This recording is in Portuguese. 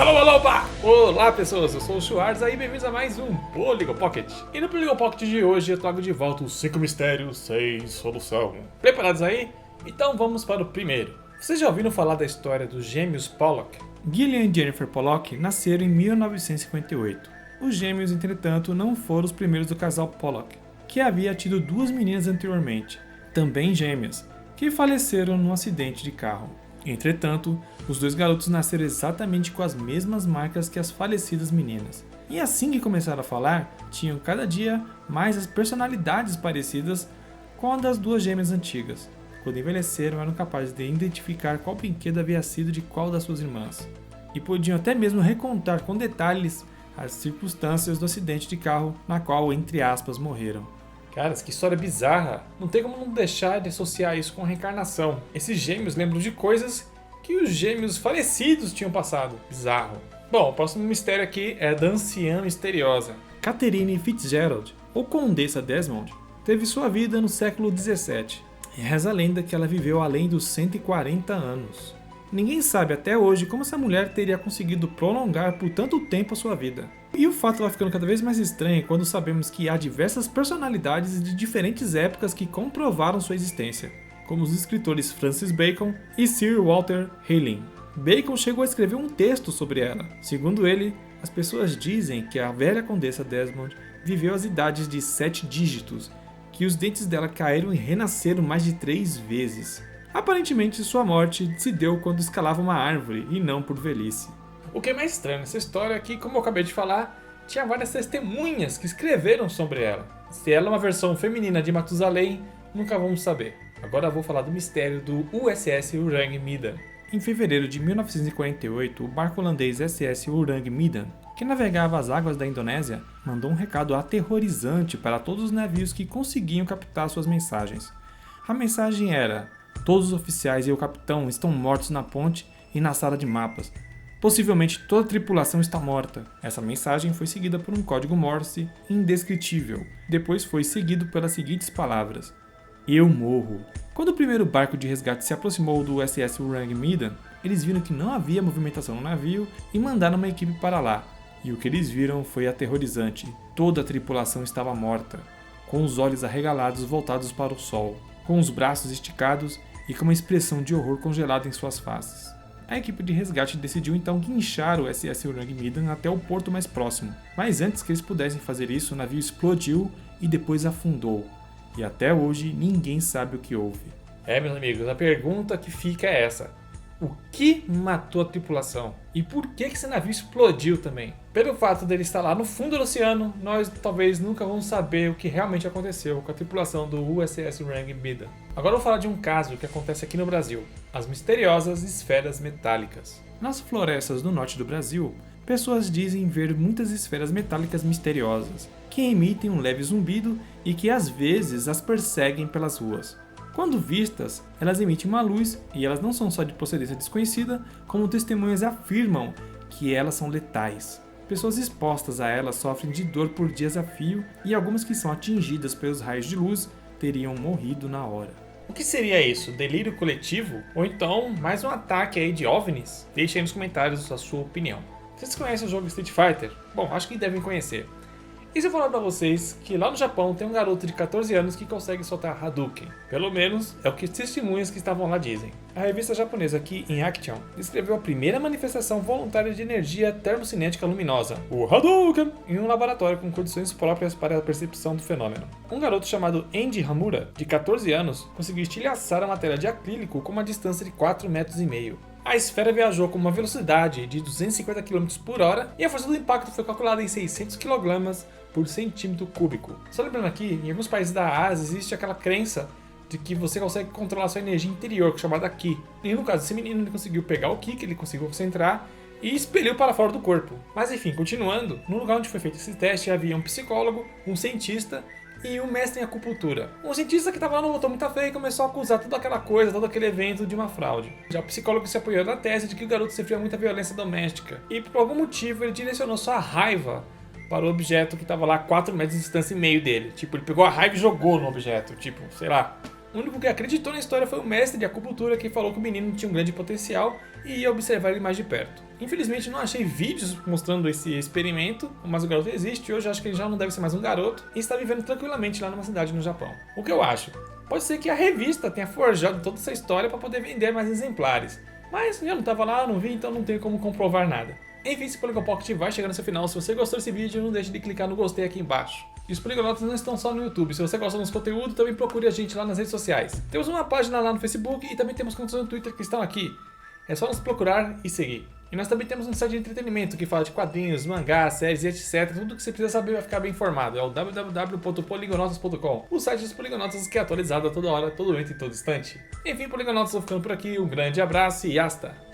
Calma, Loba! Olá pessoas, eu sou o Schwarz e bem-vindos a mais um Polygon Pocket. E no Polygon Pocket de hoje eu trago de volta os 5 mistérios sem solução. Preparados aí? Então vamos para o primeiro. Vocês já ouviram falar da história dos gêmeos Pollock? Gillian e Jennifer Pollock nasceram em 1958. Os gêmeos, entretanto, não foram os primeiros do casal Pollock, que havia tido duas meninas anteriormente, também gêmeas, que faleceram num acidente de carro. Entretanto, os dois garotos nasceram exatamente com as mesmas marcas que as falecidas meninas. E assim que começaram a falar, tinham cada dia mais as personalidades parecidas com a das duas gêmeas antigas. Quando envelheceram, eram capazes de identificar qual brinquedo havia sido de qual das suas irmãs. E podiam até mesmo recontar com detalhes as circunstâncias do acidente de carro na qual, entre aspas, morreram. Caras, que história bizarra. Não tem como não deixar de associar isso com a reencarnação. Esses gêmeos lembram de coisas que os gêmeos falecidos tinham passado. Bizarro. Bom, o próximo mistério aqui é da anciã misteriosa. Catherine Fitzgerald, ou Condessa Desmond, teve sua vida no século XVII. E reza a lenda que ela viveu além dos 140 anos. Ninguém sabe até hoje como essa mulher teria conseguido prolongar por tanto tempo a sua vida. E o fato dela ficando cada vez mais estranho quando sabemos que há diversas personalidades de diferentes épocas que comprovaram sua existência, como os escritores Francis Bacon e Sir Walter Raleigh. Bacon chegou a escrever um texto sobre ela. Segundo ele, as pessoas dizem que a velha Condessa Desmond viveu as idades de 7 dígitos, que os dentes dela caíram e renasceram mais de 3 vezes. Aparentemente, sua morte se deu quando escalava uma árvore e não por velhice. O que é mais estranho nessa história é que, como eu acabei de falar, tinha várias testemunhas que escreveram sobre ela. Se ela é uma versão feminina de Matusalém, nunca vamos saber. Agora eu vou falar do mistério do USS Urang Medan. Em fevereiro de 1948, o barco holandês SS Urang Medan, que navegava as águas da Indonésia, mandou um recado aterrorizante para todos os navios que conseguiam captar suas mensagens. A mensagem era: todos os oficiais e o capitão estão mortos na ponte e na sala de mapas. Possivelmente toda a tripulação está morta. Essa mensagem foi seguida por um código Morse indescritível. Depois foi seguido pelas seguintes palavras: eu morro. Quando o primeiro barco de resgate se aproximou do USS Urang Medan, eles viram que não havia movimentação no navio e mandaram uma equipe para lá. E o que eles viram foi aterrorizante. Toda a tripulação estava morta, com os olhos arregalados voltados para o sol, com os braços esticados e com uma expressão de horror congelada em suas faces. A equipe de resgate decidiu então guinchar o SS Urang Medan até o porto mais próximo, mas antes que eles pudessem fazer isso, o navio explodiu e depois afundou. E até hoje ninguém sabe o que houve. Meus amigos, a pergunta que fica é essa: o que matou a tripulação? E por que esse navio explodiu também? Pelo fato dele estar lá no fundo do oceano, nós talvez nunca vamos saber o que realmente aconteceu com a tripulação do USS Urang Medan. Agora eu vou falar de um caso que acontece aqui no Brasil: as misteriosas esferas metálicas. Nas florestas do norte do Brasil, pessoas dizem ver muitas esferas metálicas misteriosas, que emitem um leve zumbido e que às vezes as perseguem pelas ruas. Quando vistas, elas emitem uma luz e elas não são só de procedência desconhecida, como testemunhas afirmam que elas são letais. Pessoas expostas a elas sofrem de dor por dias a fio e algumas que são atingidas pelos raios de luz teriam morrido na hora. O que seria isso? Delírio coletivo? Ou então mais um ataque aí de OVNIs? Deixe aí nos comentários a sua opinião. Vocês conhecem o jogo Street Fighter? Bom, acho que devem conhecer. E se eu falar pra vocês que lá no Japão tem um garoto de 14 anos que consegue soltar Hadouken? Pelo menos é o que testemunhas que estavam lá dizem. A revista japonesa Key in Action descreveu a primeira manifestação voluntária de energia termocinética luminosa, o Hadouken, em um laboratório com condições próprias para a percepção do fenômeno. Um garoto chamado Eiji Hamura, de 14 anos, conseguiu estilhaçar a matéria de acrílico com uma distância de 4,5 metros. A esfera viajou com uma velocidade de 250 km por hora e a força do impacto foi calculada em 600 kg por centímetro cúbico. Só lembrando aqui, em alguns países da Ásia existe aquela crença de que você consegue controlar sua energia interior, chamada Ki. E no caso desse menino, ele conseguiu pegar o Ki, que ele conseguiu concentrar, e expeliu para fora do corpo. Mas enfim, continuando, no lugar onde foi feito esse teste havia um psicólogo, um cientista e um mestre em acupuntura. Um cientista que estava lá não botou muita fé e começou a acusar toda aquela coisa, todo aquele evento de uma fraude. Já o psicólogo se apoiou na tese de que o garoto sofria muita violência doméstica. E por algum motivo ele direcionou sua raiva para o objeto que estava lá a 4 metros de distância e meio dele. Tipo, ele pegou a raiva e jogou no objeto. Tipo, sei lá. O único que acreditou na história foi o mestre de acupuntura que falou que o menino tinha um grande potencial e ia observar ele mais de perto. Infelizmente não achei vídeos mostrando esse experimento, mas o garoto existe e hoje acho que ele já não deve ser mais um garoto e está vivendo tranquilamente lá numa cidade no Japão. O que eu acho? Pode ser que a revista tenha forjado toda essa história para poder vender mais exemplares, mas eu não estava lá, não vi, então não tenho como comprovar nada. Enfim, esse Polygon Pocket vai chegando ao seu final. Se você gostou desse vídeo, não deixe de clicar no gostei aqui embaixo. E os Poligonautas não estão só no YouTube. Se você gosta do nosso conteúdo, também procure a gente lá nas redes sociais. Temos uma página lá no Facebook e também temos contas no Twitter que estão aqui. É só nos procurar e seguir. E nós também temos um site de entretenimento que fala de quadrinhos, mangás, séries e etc. Tudo que você precisa saber vai ficar bem informado. É o www.poligonautas.com, o site dos Poligonautas que é atualizado a toda hora, todo momento e todo instante. Enfim, Poligonautas, vou ficando por aqui. Um grande abraço e hasta!